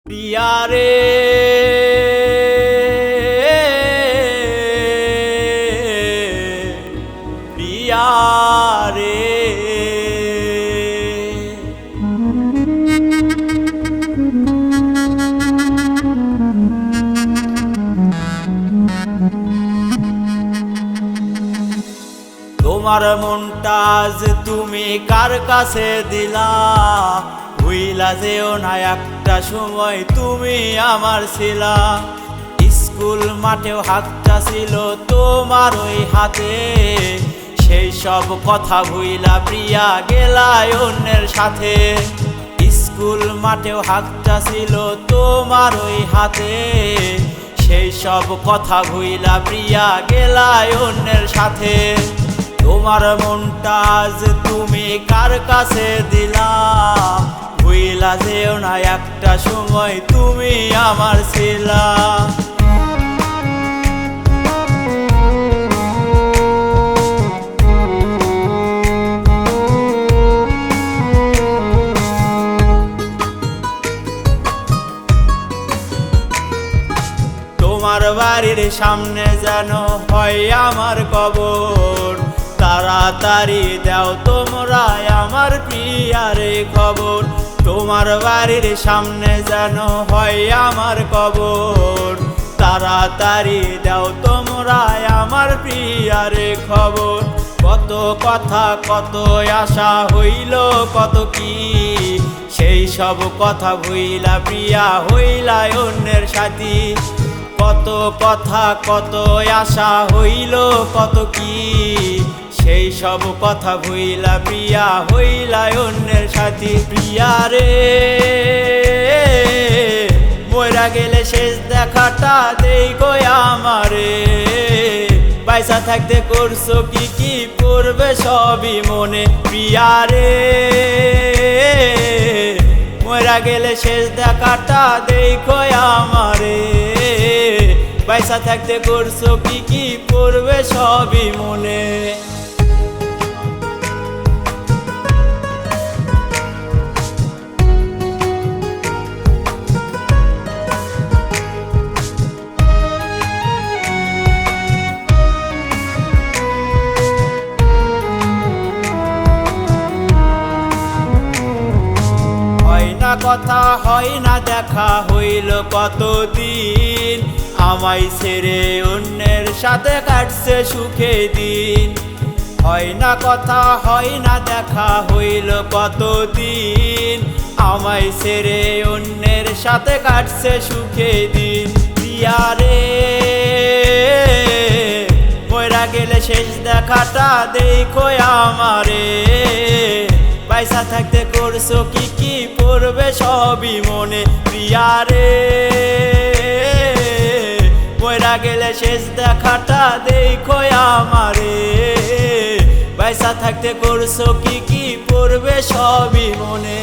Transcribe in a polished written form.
প্রিয়া রে প্রিয়া রে তোমার মনটা আজ তুমি কার কাছে দিলা? ভুইলা যেও না একটা সময় তুমি আমার ছিলা। স্কুল মাঠেও হাতটা ছিল তোমার ওই হাতে, সেই সব কথা ভুইলা প্রিয়া গেলায় অন্যের সাথে। স্কুল মাঠেও হাতটা ছিল তোমার ওই হাতে, সেই সব কথা ভুইলা প্রিয়া গেলায় অন্যের সাথে। তোমার মনটা আজ তুমি কার কাছে দিলা? ভুইলা যেও না একটা সময় তুমি আমার ছিলা। তোমার বাড়ির সামনে যেন হয় আমার কবর, তাড়াতাড়ি দাও তোমরা আমার প্রিয়ারে খবর। তোমার বাড়ির সামনে যেন হয় আমার কবর, তাড়াতাড়ি দাও তোমরা আমার প্রিয়ারে খবর। কত কথা কত আশা হইল কত কি, সেই সব কথা ভুইলা প্রিয়া হইলা অন্যের সাথী। কত কথা কত আশা হইল কত কি, সেই সব কথা ভুইলা প্রিয়া হইলা অন্যের সাথী। প্রিয়া রে মইরা গেলে শেষ দেখাটা দেই গো আমারে। পয়সা থাকতে করছো কি কি করবে সবই মনে। প্রিয়া রে মইরা গেলে শেষ দেখাটা দেই গো আমারে। পয়সা থাকতে করছো কি কি করবে সবই মনে। কথা হয় না দেখা হইল কতদিন, আমায় ছেড়ে অন্যের সাথে কাটছে সুখে দিন। হয় না কথা হয় না দেখা হইল কতদিন, আমায় ছেড়ে অন্যের সাথে কাটছে সুখে দিন। প্রিয়া রে মইরা গেলে শেষ দেখাটা দেখো আমারে। পয়সা থাকতে করছো কি কি করবে সবই মনে। প্রিয়া রে মইরা গেলে শেষ দেখাটা দেখো আমারে। পয়সা থাকতে করছো কি কি করবে সবই মনে।